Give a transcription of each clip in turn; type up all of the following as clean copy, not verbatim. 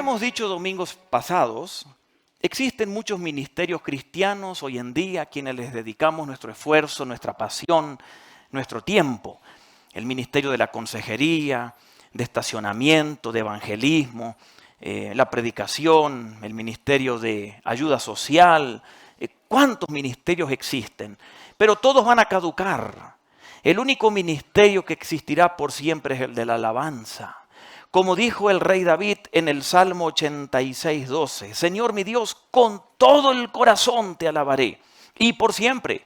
hemos dicho domingos pasados, existen muchos ministerios cristianos hoy en día a quienes les dedicamos nuestro esfuerzo, nuestra pasión, nuestro tiempo. El ministerio de la consejería, de estacionamiento, de evangelismo, la predicación, el ministerio de ayuda social. ¿Cuántos ministerios existen? Pero todos van a caducar. El único ministerio que existirá por siempre es el de la alabanza. Como dijo el rey David en el Salmo 86:12, Señor mi Dios, con todo el corazón te alabaré. Y por siempre,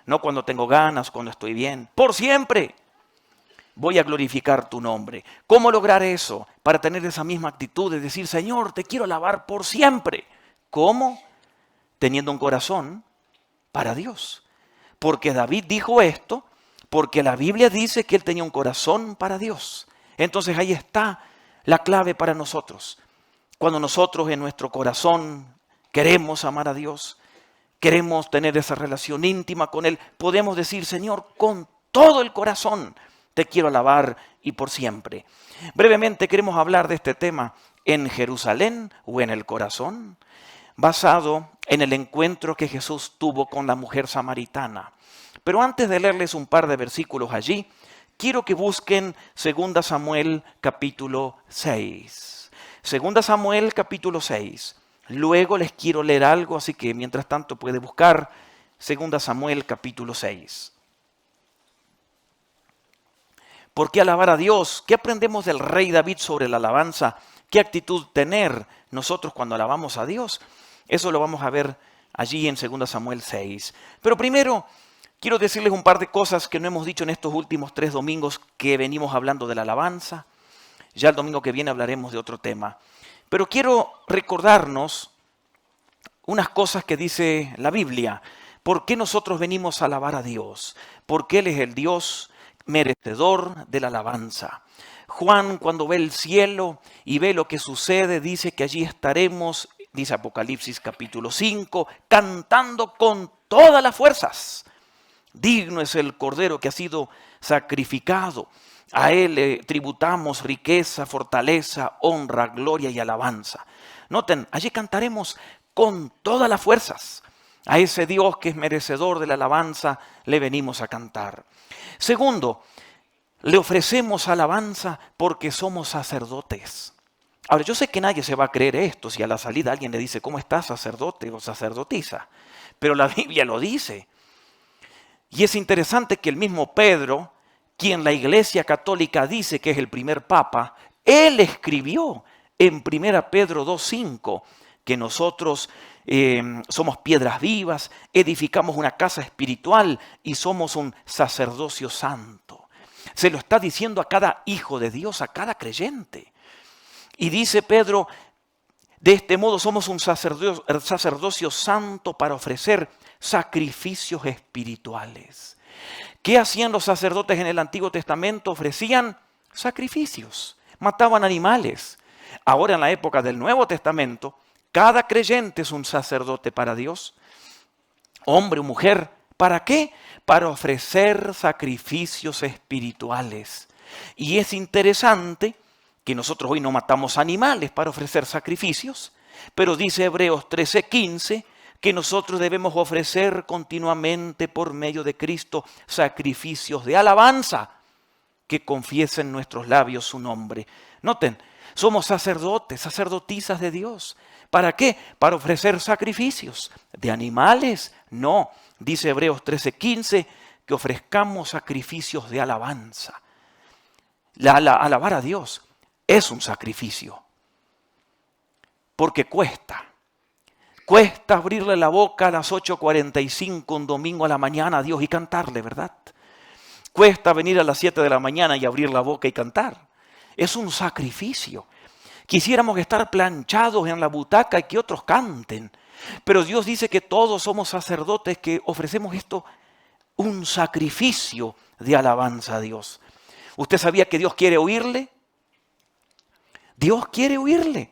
no cuando tengo ganas, cuando estoy bien, por siempre voy a glorificar tu nombre. ¿Cómo lograr eso? Para tener esa misma actitud de decir, Señor, te quiero alabar por siempre. ¿Cómo? Teniendo un corazón para Dios. Porque David dijo esto, porque la Biblia dice que él tenía un corazón para Dios. Entonces ahí está la clave para nosotros. Cuando nosotros en nuestro corazón queremos amar a Dios, queremos tener esa relación íntima con Él, podemos decir, Señor, con todo el corazón te quiero alabar y por siempre. Brevemente queremos hablar de este tema en Jerusalén o en el corazón, basado en el encuentro que Jesús tuvo con la mujer samaritana. Pero antes de leerles un par de versículos allí, quiero que busquen 2 Samuel capítulo 6. 2 Samuel capítulo 6. Luego les quiero leer algo, así que mientras tanto puede buscar 2 Samuel capítulo 6. ¿Por qué alabar a Dios? ¿Qué aprendemos del rey David sobre la alabanza? ¿Qué actitud tener nosotros cuando alabamos a Dios? Eso lo vamos a ver allí en 2 Samuel 6. Pero primero quiero decirles un par de cosas que no hemos dicho en estos últimos 3 domingos que venimos hablando de la alabanza. Ya el domingo que viene hablaremos de otro tema. Pero quiero recordarnos unas cosas que dice la Biblia. ¿Por qué nosotros venimos a alabar a Dios? Porque Él es el Dios merecedor de la alabanza. Juan, cuando ve el cielo y ve lo que sucede, dice que allí estaremos, dice Apocalipsis capítulo 5, cantando con todas las fuerzas. Digno es el Cordero que ha sido sacrificado. A Él le tributamos riqueza, fortaleza, honra, gloria y alabanza. Noten, allí cantaremos con todas las fuerzas. A ese Dios que es merecedor de la alabanza le venimos a cantar. Segundo, le ofrecemos alabanza porque somos sacerdotes. Ahora, yo sé que nadie se va a creer esto si a la salida alguien le dice, ¿cómo estás, sacerdote o sacerdotisa? Pero la Biblia lo dice. Y es interesante que el mismo Pedro, quien la Iglesia Católica dice que es el primer papa, él escribió en 1 Pedro 2:5 que nosotros somos piedras vivas, edificamos una casa espiritual y somos un sacerdocio santo. Se lo está diciendo a cada hijo de Dios, a cada creyente. Y dice Pedro, de este modo somos un sacerdocio santo para ofrecer sacrificios espirituales. ¿Qué hacían los sacerdotes en el Antiguo Testamento? Ofrecían sacrificios, mataban animales. Ahora en la época del Nuevo Testamento, cada creyente es un sacerdote para Dios, hombre o mujer. ¿Para qué? Para ofrecer sacrificios espirituales. Y es interesante que nosotros hoy no matamos animales para ofrecer sacrificios, pero dice Hebreos 13:15 que nosotros debemos ofrecer continuamente por medio de Cristo sacrificios de alabanza que confiesen nuestros labios su nombre. Noten, somos sacerdotes, sacerdotisas de Dios. ¿Para qué? Para ofrecer sacrificios de animales. No, dice Hebreos 13:15 que ofrezcamos sacrificios de alabanza. Alabar a Dios es un sacrificio, porque cuesta. Cuesta abrirle la boca a las 8:45 un domingo a la mañana a Dios y cantarle, ¿verdad? Cuesta venir a las 7 de la mañana y abrir la boca y cantar. Es un sacrificio. Quisiéramos estar planchados en la butaca y que otros canten. Pero Dios dice que todos somos sacerdotes que ofrecemos esto, un sacrificio de alabanza a Dios. ¿Usted sabía que Dios quiere oírle? Dios quiere oírle.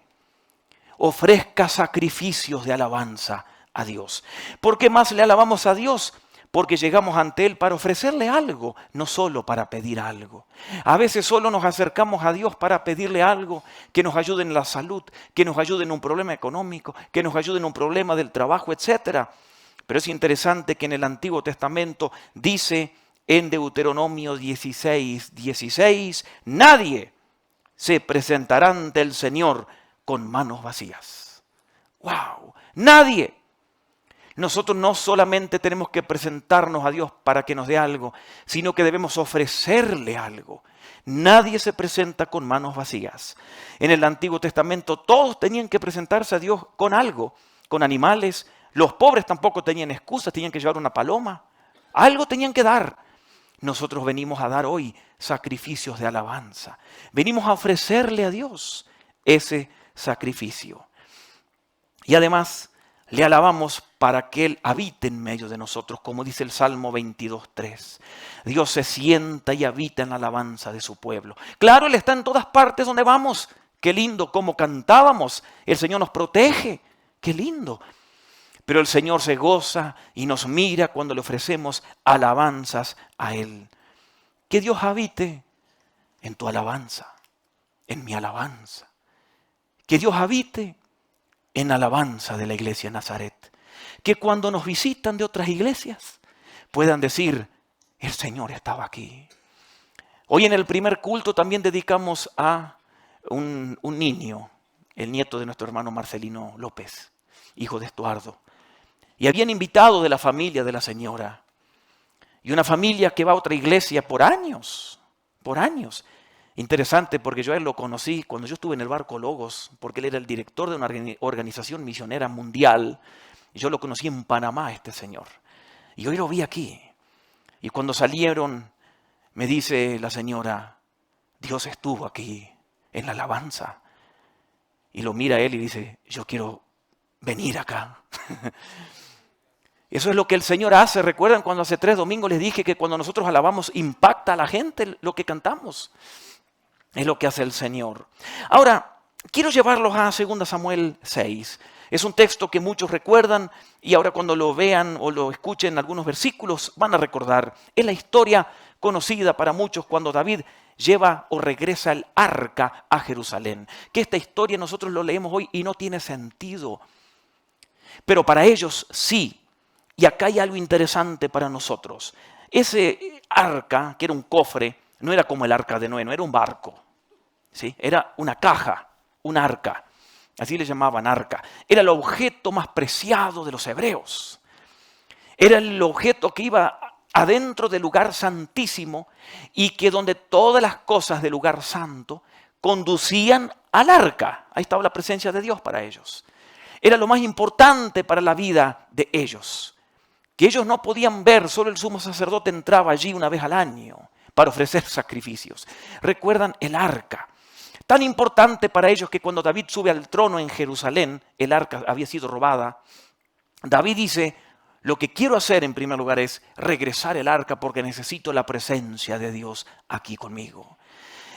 Ofrezca sacrificios de alabanza a Dios. ¿Por qué más le alabamos a Dios? porque llegamos ante Él para ofrecerle algo, no solo para pedir algo. A veces solo nos acercamos a Dios para pedirle algo que nos ayude en la salud, que nos ayude en un problema económico, que nos ayude en un problema del trabajo, etc. Pero es interesante que en el Antiguo Testamento dice en Deuteronomio 16:16, nadie se presentará ante el Señor con manos vacías. ¡Wow! Nadie. Nosotros no solamente tenemos que presentarnos a Dios para que nos dé algo, sino que debemos ofrecerle algo. Nadie se presenta con manos vacías. En el Antiguo Testamento todos tenían que presentarse a Dios con algo, con animales. Los pobres tampoco tenían excusas, tenían que llevar una paloma. Algo tenían que dar. Nosotros venimos a dar hoy sacrificios de alabanza. Venimos a ofrecerle a Dios ese sacrificio. Y además le alabamos para que Él habite en medio de nosotros, como dice el Salmo 22:3. Dios se sienta y habita en la alabanza de su pueblo. Claro, Él está en todas partes donde vamos. Qué lindo cómo cantábamos. El Señor nos protege. Qué lindo. Pero el Señor se goza y nos mira cuando le ofrecemos alabanzas a Él. Que Dios habite en tu alabanza, en mi alabanza. Que Dios habite en alabanza de la iglesia de Nazaret. Que cuando nos visitan de otras iglesias puedan decir, el Señor estaba aquí. Hoy en el primer culto también dedicamos a un niño, el nieto de nuestro hermano Marcelino López, hijo de Estuardo. Y habían invitado de la familia de la señora. Y una familia que va a otra iglesia por años. Por años. Interesante porque yo a él lo conocí cuando yo estuve en el barco Logos, porque él era el director de una organización misionera mundial. Y yo lo conocí en Panamá, este señor. Y hoy lo vi aquí. Y cuando salieron, me dice la señora, Dios estuvo aquí en la alabanza. Y lo mira a él y dice, yo quiero venir acá. Eso es lo que el Señor hace. ¿Recuerdan cuando hace 3 domingos les dije que cuando nosotros alabamos impacta a la gente lo que cantamos? Es lo que hace el Señor. Ahora, quiero llevarlos a 2 Samuel 6. Es un texto que muchos recuerdan y ahora cuando lo vean o lo escuchen algunos versículos van a recordar. Es la historia conocida para muchos cuando David lleva o regresa el arca a Jerusalén. Que esta historia nosotros lo leemos hoy y no tiene sentido. Pero para ellos sí. Y acá hay algo interesante para nosotros. Ese arca, que era un cofre, no era como el arca de Noé, no era un barco. ¿Sí? Era una caja, un arca. Así le llamaban arca. Era el objeto más preciado de los hebreos. Era el objeto que iba adentro del lugar santísimo y que donde todas las cosas del lugar santo conducían al arca. Ahí estaba la presencia de Dios para ellos. Era lo más importante para la vida de ellos. Que ellos no podían ver, solo el sumo sacerdote entraba allí una vez al año para ofrecer sacrificios. ¿Recuerdan el arca? Tan importante para ellos que cuando David sube al trono en Jerusalén, el arca había sido robada. David dice, lo que quiero hacer en primer lugar es regresar el arca porque necesito la presencia de Dios aquí conmigo.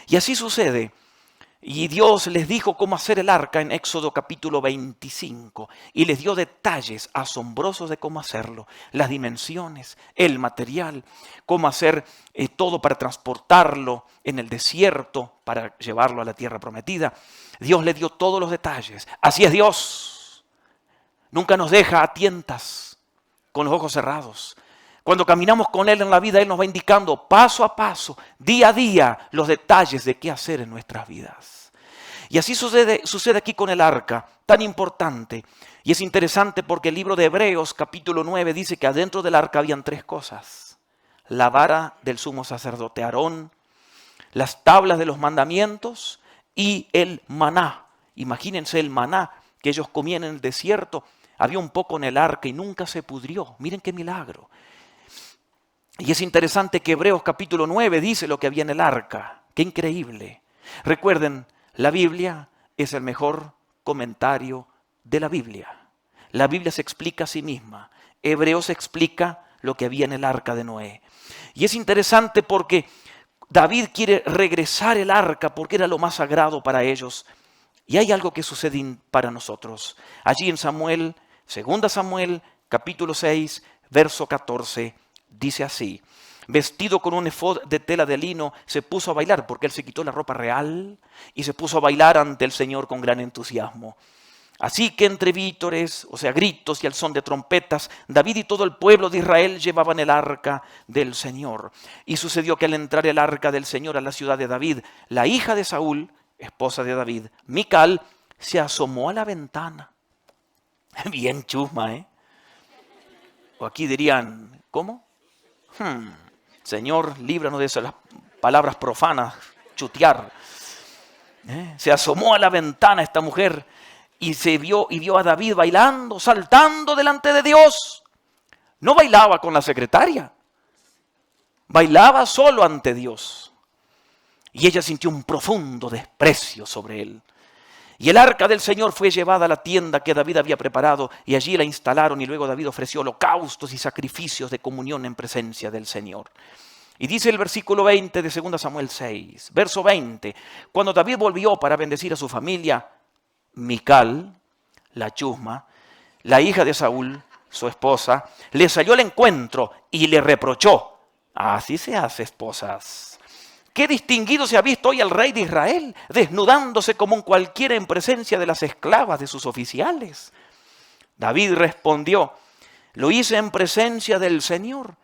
Y así sucede. Y Dios les dijo cómo hacer el arca en Éxodo capítulo 25 y les dio detalles asombrosos de cómo hacerlo, las dimensiones, el material, cómo hacer todo para transportarlo en el desierto, para llevarlo a la tierra prometida. Dios le dio todos los detalles. Así es Dios. Nunca nos deja a tientas, con los ojos cerrados. Cuando caminamos con Él en la vida, Él nos va indicando paso a paso, día a día, los detalles de qué hacer en nuestras vidas. Y así sucede aquí con el arca, tan importante. Y es interesante porque el libro de Hebreos, capítulo 9, dice que adentro del arca habían 3 cosas. La vara del sumo sacerdote Aarón, las tablas de los mandamientos y el maná. Imagínense el maná que ellos comían en el desierto. Había un poco en el arca y nunca se pudrió. Miren qué milagro. Y es interesante que Hebreos capítulo 9 dice lo que había en el arca. ¡Qué increíble! Recuerden, la Biblia es el mejor comentario de la Biblia. La Biblia se explica a sí misma. Hebreos explica lo que había en el arca de Noé. Y es interesante porque David quiere regresar el arca porque era lo más sagrado para ellos. Y hay algo que sucede para nosotros. Allí en Samuel, 2 Samuel, capítulo 6, verso 14, dice así: vestido con un efod de tela de lino, se puso a bailar, porque él se quitó la ropa real y se puso a bailar ante el Señor con gran entusiasmo. Así que entre vítores, o sea, gritos y al son de trompetas, David y todo el pueblo de Israel llevaban el arca del Señor. Y sucedió que al entrar el arca del Señor a la ciudad de David, la hija de Saúl, esposa de David, Mical, se asomó a la ventana. Bien chusma, ¿eh? O aquí dirían, ¿cómo? Señor, líbranos de esas palabras profanas, chutear. Se asomó a la ventana esta mujer y vio a David bailando, saltando delante de Dios. No bailaba con la secretaria, bailaba solo ante Dios. Y ella sintió un profundo desprecio sobre él. Y el arca del Señor fue llevada a la tienda que David había preparado y allí la instalaron, y luego David ofreció holocaustos y sacrificios de comunión en presencia del Señor. Y dice el versículo 20 de 2 Samuel 6, verso 20, cuando David volvió para bendecir a su familia, Mical, la chusma, la hija de Saúl, su esposa, le salió al encuentro y le reprochó. Así se hace, esposas. Qué distinguido se ha visto hoy el rey de Israel, desnudándose como un cualquiera en presencia de las esclavas de sus oficiales. David respondió: lo hice en presencia del Señor,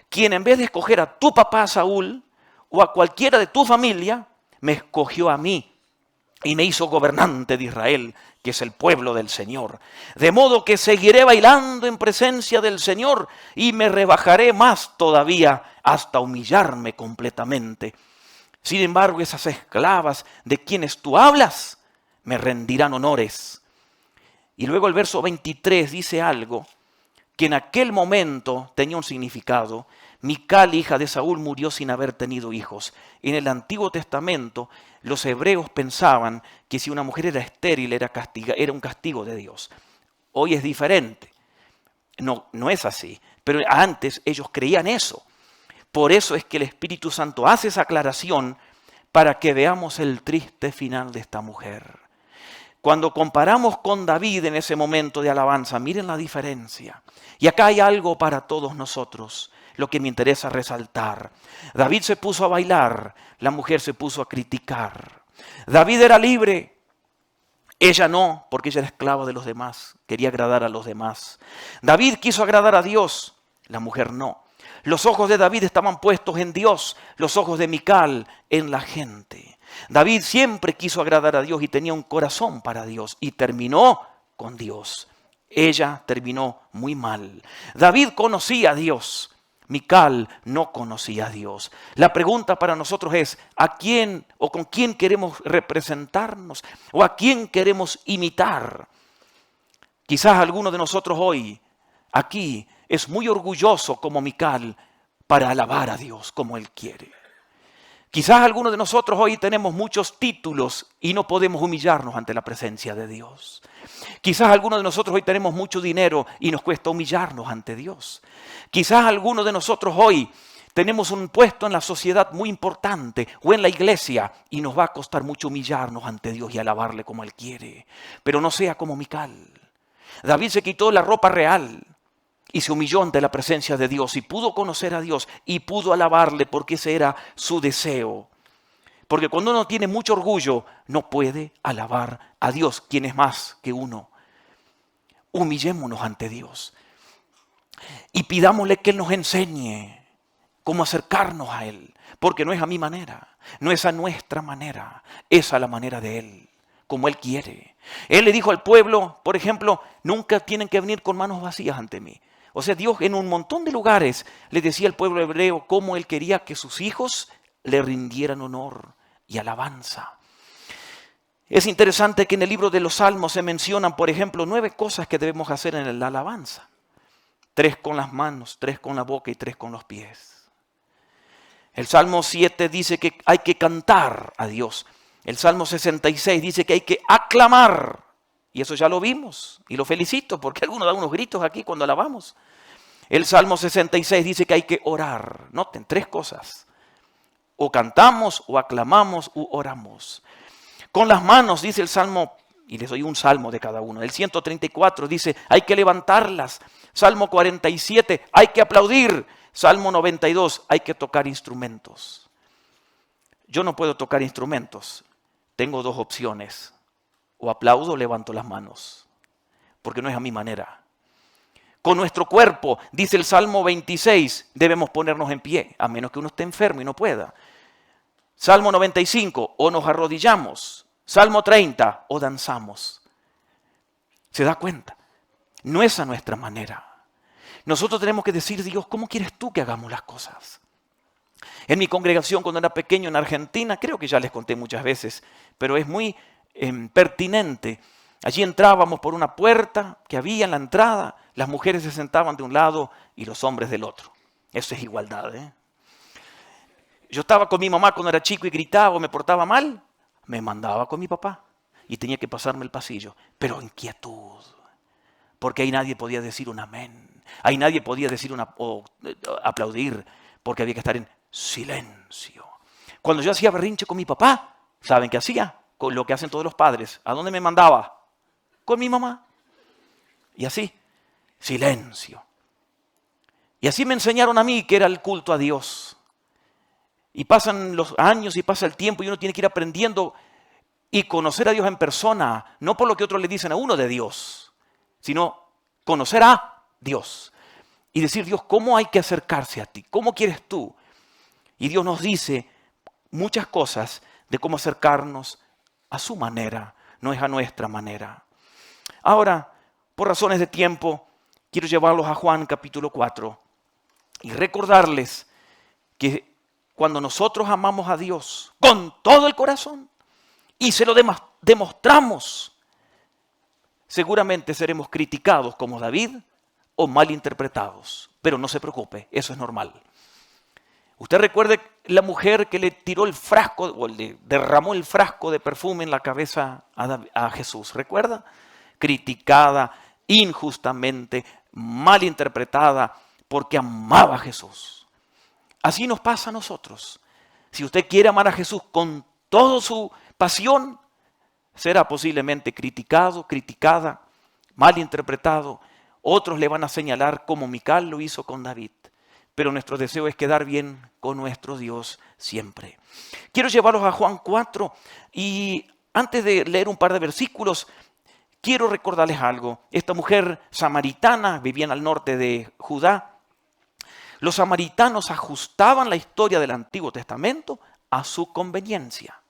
quien en vez de escoger a tu papá Saúl o a cualquiera de tu familia, me escogió a mí y me hizo gobernante de Israel, que es el pueblo del Señor. De modo que seguiré bailando en presencia del Señor y me rebajaré más todavía hasta humillarme completamente. Sin embargo, esas esclavas de quienes tú hablas me rendirán honores. Y luego el verso 23 dice algo que en aquel momento tenía un significado. Mical, hija de Saúl, murió sin haber tenido hijos. En el Antiguo Testamento, los hebreos pensaban que si una mujer era estéril era un castigo de Dios. Hoy es diferente. No es así. Pero antes ellos creían eso. Por eso es que el Espíritu Santo hace esa aclaración para que veamos el triste final de esta mujer. Cuando comparamos con David en ese momento de alabanza, miren la diferencia. Y acá hay algo para todos nosotros, lo que me interesa resaltar. David se puso a bailar, la mujer se puso a criticar. David era libre, ella no, porque ella era esclava de los demás, quería agradar a los demás. David quiso agradar a Dios, la mujer no. Los ojos de David estaban puestos en Dios, los ojos de Mical en la gente. David siempre quiso agradar a Dios y tenía un corazón para Dios y terminó con Dios. Ella terminó muy mal. David conocía a Dios, Mical no conocía a Dios. La pregunta para nosotros es: ¿a quién o con quién queremos representarnos? ¿O a quién queremos imitar? Quizás alguno de nosotros hoy, aquí, es muy orgulloso como Mical para alabar a Dios como Él quiere. Quizás algunos de nosotros hoy tenemos muchos títulos y no podemos humillarnos ante la presencia de Dios. Quizás algunos de nosotros hoy tenemos mucho dinero y nos cuesta humillarnos ante Dios. Quizás algunos de nosotros hoy tenemos un puesto en la sociedad muy importante o en la iglesia y nos va a costar mucho humillarnos ante Dios y alabarle como Él quiere. Pero no sea como Mical. David se quitó la ropa real y se humilló ante la presencia de Dios y pudo conocer a Dios y pudo alabarle porque ese era su deseo. Porque cuando uno tiene mucho orgullo, no puede alabar a Dios, quien es más que uno. Humillémonos ante Dios y pidámosle que Él nos enseñe cómo acercarnos a Él. Porque no es a mi manera, no es a nuestra manera, es a la manera de Él, como Él quiere. Él le dijo al pueblo, por ejemplo, nunca tienen que venir con manos vacías ante mí. O sea, Dios en un montón de lugares le decía al pueblo hebreo cómo Él quería que sus hijos le rindieran honor y alabanza. Es interesante que en el libro de los Salmos se mencionan, por ejemplo, 9 cosas que debemos hacer en la alabanza. 3 con las manos, 3 con la boca y 3 con los pies. El Salmo 7 dice que hay que cantar a Dios. El Salmo 66 dice que hay que aclamar. Y eso ya lo vimos. Y lo felicito porque algunos dan unos gritos aquí cuando alabamos. El Salmo 66 dice que hay que orar. Noten, 3 cosas. O cantamos, o aclamamos, o oramos. Con las manos, dice el Salmo, y les doy un salmo de cada uno. El 134 dice, hay que levantarlas. Salmo 47, hay que aplaudir. Salmo 92, hay que tocar instrumentos. Yo no puedo tocar instrumentos. Tengo dos opciones. O aplaudo o levanto las manos. Porque no es a mi manera. Con nuestro cuerpo, dice el Salmo 26, debemos ponernos en pie, a menos que uno esté enfermo y no pueda. Salmo 95, o nos arrodillamos. Salmo 30, o danzamos. ¿Se da cuenta? No es a nuestra manera. Nosotros tenemos que decir, Dios, ¿cómo quieres tú que hagamos las cosas? En mi congregación cuando era pequeño en Argentina, creo que ya les conté muchas veces, pero es muy pertinente. Allí entrábamos por una puerta que había en la entrada, las mujeres se sentaban de un lado y los hombres del otro. Eso es igualdad, ¿eh? Yo estaba con mi mamá cuando era chico y gritaba o me portaba mal, me mandaba con mi papá y tenía que pasarme el pasillo, pero en quietud, porque ahí nadie podía decir un amén, ahí nadie podía decir o aplaudir, porque había que estar en silencio. Cuando yo hacía berrinche con mi papá, ¿saben qué hacía? Con lo que hacen todos los padres. ¿A dónde me mandaba? Con mi mamá. Y así, silencio. Y así me enseñaron a mí que era el culto a Dios. Y pasan los años y pasa el tiempo y uno tiene que ir aprendiendo y conocer a Dios en persona, no por lo que otros le dicen a uno de Dios, sino conocer a Dios. Y decir, Dios, ¿cómo hay que acercarse a ti? ¿Cómo quieres tú? Y Dios nos dice muchas cosas de cómo acercarnos a su manera, no es a nuestra manera. Ahora, por razones de tiempo, quiero llevarlos a Juan capítulo 4 y recordarles que cuando nosotros amamos a Dios con todo el corazón y se lo demostramos, seguramente seremos criticados como David o malinterpretados. Pero no se preocupe, eso es normal. Usted recuerde la mujer que le tiró el frasco o le derramó el frasco de perfume en la cabeza a Jesús. ¿Recuerda? Criticada injustamente, malinterpretada porque amaba a Jesús. Así nos pasa a nosotros. Si usted quiere amar a Jesús con toda su pasión, será posiblemente criticado, criticada, malinterpretado. Otros le van a señalar como Mical lo hizo con David. Pero nuestro deseo es quedar bien con nuestro Dios siempre. Quiero llevarlos a Juan 4 y antes de leer un par de versículos, quiero recordarles algo. Esta mujer samaritana vivía al norte de Judá. Los samaritanos ajustaban la historia del Antiguo Testamento a su conveniencia.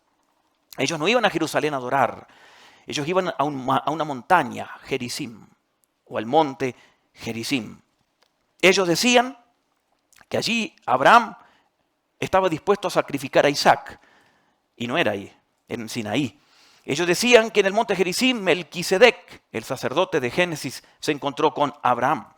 Ellos no iban a Jerusalén a adorar. Ellos iban a una montaña, Gerizim, o al monte Gerizim. Ellos decían que allí Abraham estaba dispuesto a sacrificar a Isaac. Y no era ahí, en Sinaí. Ellos decían que en el monte Gerizim, Melquisedec, el sacerdote de Génesis, se encontró con Abraham.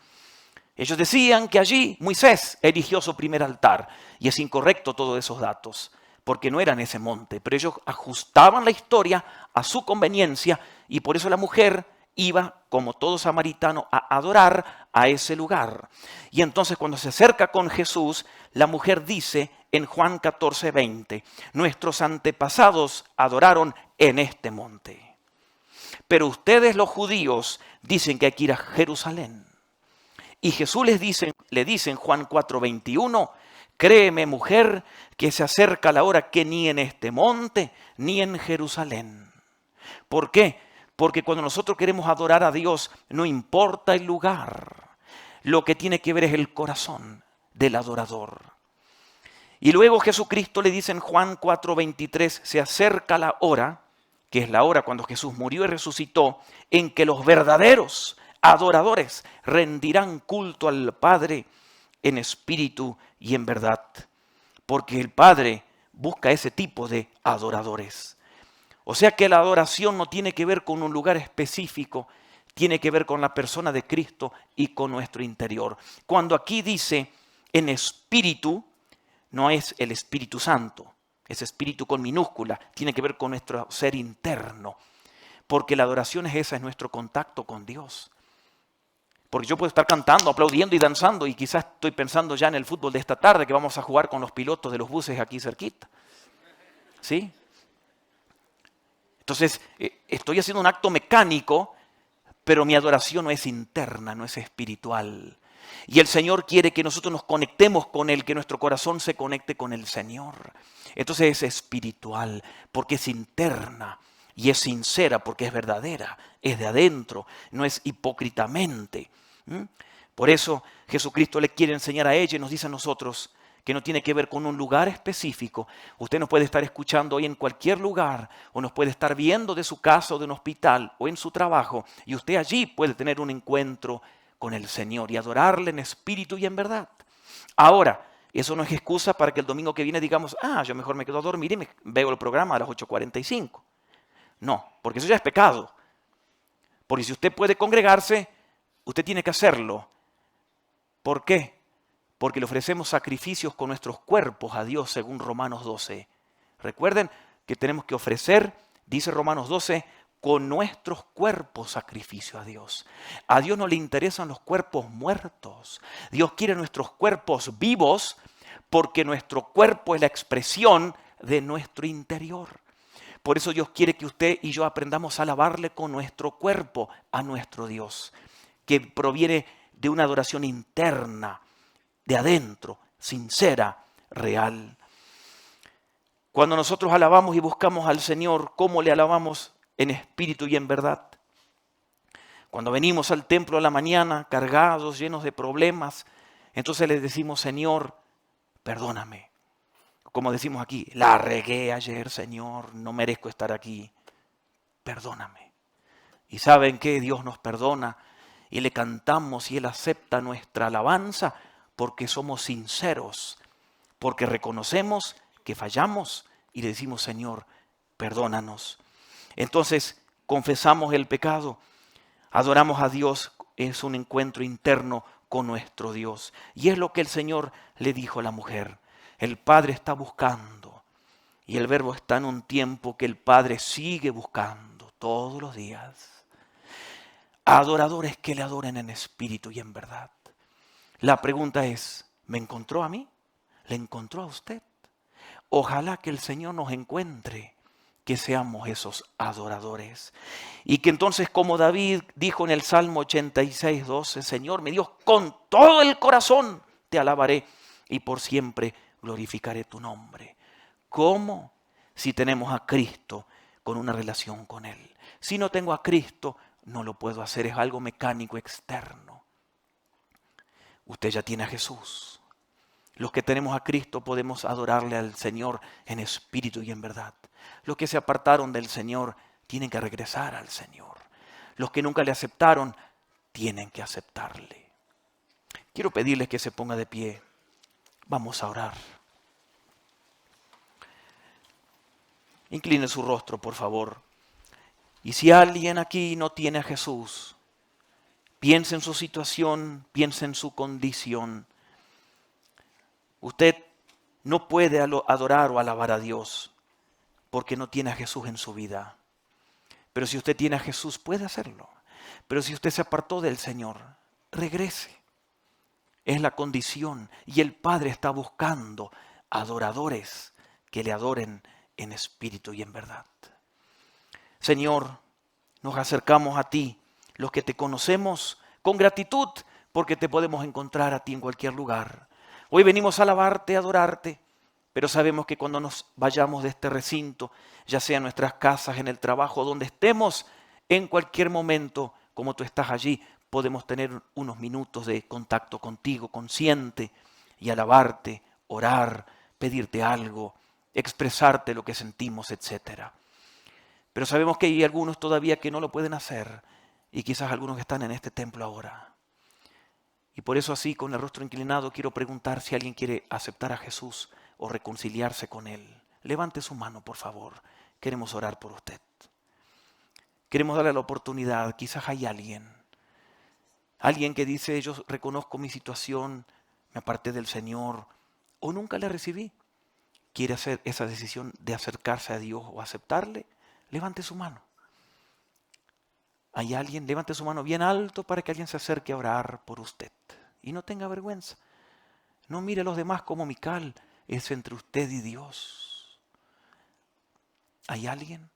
Ellos decían que allí Moisés erigió su primer altar. Y es incorrecto todos esos datos, porque no era en ese monte. Pero ellos ajustaban la historia a su conveniencia y por eso la mujer iba, como todo samaritano, a adorar a ese lugar. Y entonces cuando se acerca con Jesús, la mujer dice en Juan 14:20, nuestros antepasados adoraron en este monte. Pero ustedes los judíos dicen que hay que ir a Jerusalén. Y Jesús le dice en Juan 4:21, créeme mujer que se acerca la hora que ni en este monte ni en Jerusalén. ¿Por qué? Porque cuando nosotros queremos adorar a Dios, no importa el lugar. Lo que tiene que ver es el corazón del adorador. Y luego Jesucristo le dice en Juan 4:23, se acerca la hora, que es la hora cuando Jesús murió y resucitó, en que los verdaderos adoradores rendirán culto al Padre en espíritu y en verdad. Porque el Padre busca ese tipo de adoradores. O sea que la adoración no tiene que ver con un lugar específico, tiene que ver con la persona de Cristo y con nuestro interior. Cuando aquí dice en espíritu, no es el Espíritu Santo, es espíritu con minúscula, tiene que ver con nuestro ser interno. Porque la adoración es nuestro contacto con Dios. Porque yo puedo estar cantando, aplaudiendo y danzando y quizás estoy pensando ya en el fútbol de esta tarde que vamos a jugar con los pilotos de los buses aquí cerquita. ¿Sí? Entonces, estoy haciendo un acto mecánico, pero mi adoración no es interna, no es espiritual. Y el Señor quiere que nosotros nos conectemos con Él, que nuestro corazón se conecte con el Señor. Entonces es espiritual, porque es interna. Y es sincera, porque es verdadera. Es de adentro, no es hipócritamente. Por eso Jesucristo le quiere enseñar a ella y nos dice a nosotros que no tiene que ver con un lugar específico. Usted nos puede estar escuchando hoy en cualquier lugar o nos puede estar viendo de su casa o de un hospital o en su trabajo y usted allí puede tener un encuentro con el Señor y adorarle en espíritu y en verdad. Ahora, eso no es excusa para que el domingo que viene digamos, yo mejor me quedo a dormir y me veo el programa a las 8:45. No, porque eso ya es pecado. Porque si usted puede congregarse, usted tiene que hacerlo. ¿Por qué? Porque le ofrecemos sacrificios con nuestros cuerpos a Dios según Romanos 12. Recuerden que tenemos que ofrecer, dice Romanos 12, con nuestros cuerpos sacrificio a Dios. A Dios no le interesan los cuerpos muertos. Dios quiere nuestros cuerpos vivos porque nuestro cuerpo es la expresión de nuestro interior. Por eso Dios quiere que usted y yo aprendamos a alabarle con nuestro cuerpo a nuestro Dios, que proviene de una adoración interna, de adentro, sincera, real. Cuando nosotros alabamos y buscamos al Señor, ¿cómo le alabamos en espíritu y en verdad? Cuando venimos al templo a la mañana, cargados, llenos de problemas, entonces le decimos, Señor, perdóname. Como decimos aquí, la regué ayer, Señor, no merezco estar aquí. Perdóname. ¿Y saben qué? Dios nos perdona y le cantamos y Él acepta nuestra alabanza porque somos sinceros, porque reconocemos que fallamos y le decimos, Señor, perdónanos. Entonces, confesamos el pecado, adoramos a Dios, es un encuentro interno con nuestro Dios. Y es lo que el Señor le dijo a la mujer. El Padre está buscando y el Verbo está en un tiempo que el Padre sigue buscando todos los días. Adoradores que le adoren en espíritu y en verdad. La pregunta es, ¿me encontró a mí? ¿Le encontró a usted? Ojalá que el Señor nos encuentre, que seamos esos adoradores. Y que entonces, como David dijo en el Salmo 86:12, Señor, mi Dios, con todo el corazón te alabaré y por siempre glorificaré tu nombre. ¿Cómo? Si tenemos a Cristo con una relación con Él. Si no tengo a Cristo, no lo puedo hacer, es algo mecánico externo. Usted ya tiene a Jesús. Los que tenemos a Cristo podemos adorarle al Señor en espíritu y en verdad. Los que se apartaron del Señor tienen que regresar al Señor. Los que nunca le aceptaron tienen que aceptarle. Quiero pedirles que se ponga de pie. Vamos a orar. Incline su rostro, por favor. Y si alguien aquí no tiene a Jesús, piense en su situación, piense en su condición. Usted no puede adorar o alabar a Dios porque no tiene a Jesús en su vida. Pero si usted tiene a Jesús, puede hacerlo. Pero si usted se apartó del Señor, regrese. Es la condición y el Padre está buscando adoradores que le adoren en espíritu y en verdad. Señor, nos acercamos a ti, los que te conocemos, con gratitud, porque te podemos encontrar a ti en cualquier lugar. Hoy venimos a alabarte, a adorarte, pero sabemos que cuando nos vayamos de este recinto, ya sea en nuestras casas, en el trabajo, donde estemos, en cualquier momento, como tú estás allí, podemos tener unos minutos de contacto contigo, consciente, y alabarte, orar, pedirte algo, expresarte lo que sentimos, etcétera. Pero sabemos que hay algunos todavía que no lo pueden hacer y quizás algunos que están en este templo ahora. Y por eso así, con el rostro inclinado, quiero preguntar si alguien quiere aceptar a Jesús o reconciliarse con Él. Levante su mano, por favor. Queremos orar por usted. Queremos darle la oportunidad. Quizás hay alguien que dice, yo reconozco mi situación, me aparté del Señor o nunca le recibí. ¿Quiere hacer esa decisión de acercarse a Dios o aceptarle? Levante su mano. ¿Hay alguien? Levante su mano bien alto para que alguien se acerque a orar por usted. Y no tenga vergüenza. No mire a los demás como Mical. Es entre usted y Dios. ¿Hay alguien?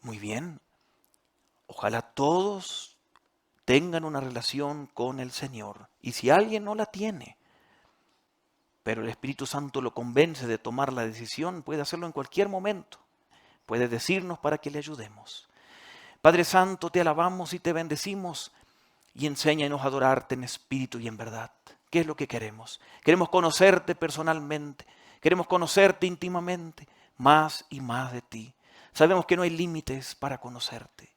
Muy bien. Ojalá todos tengan una relación con el Señor. Y si alguien no la tiene, pero el Espíritu Santo lo convence de tomar la decisión, puede hacerlo en cualquier momento. Puede decirnos para que le ayudemos. Padre Santo, te alabamos y te bendecimos y enséñanos a adorarte en espíritu y en verdad. ¿Qué es lo que queremos? Queremos conocerte personalmente, queremos conocerte íntimamente, más y más de ti. Sabemos que no hay límites para conocerte.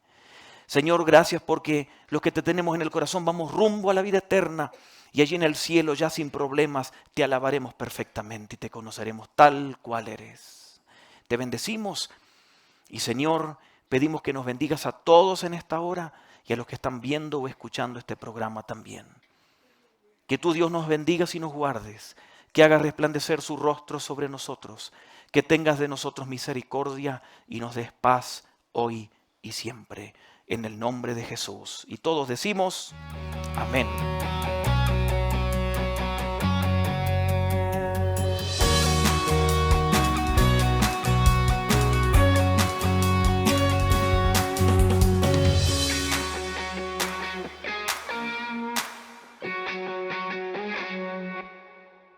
Señor, gracias porque los que te tenemos en el corazón vamos rumbo a la vida eterna y allí en el cielo ya sin problemas te alabaremos perfectamente y te conoceremos tal cual eres. Te bendecimos y Señor, pedimos que nos bendigas a todos en esta hora y a los que están viendo o escuchando este programa también. Que tú, Dios, nos bendigas y nos guardes, que hagas resplandecer su rostro sobre nosotros, que tengas de nosotros misericordia y nos des paz hoy y siempre. En el nombre de Jesús. Y todos decimos, amén.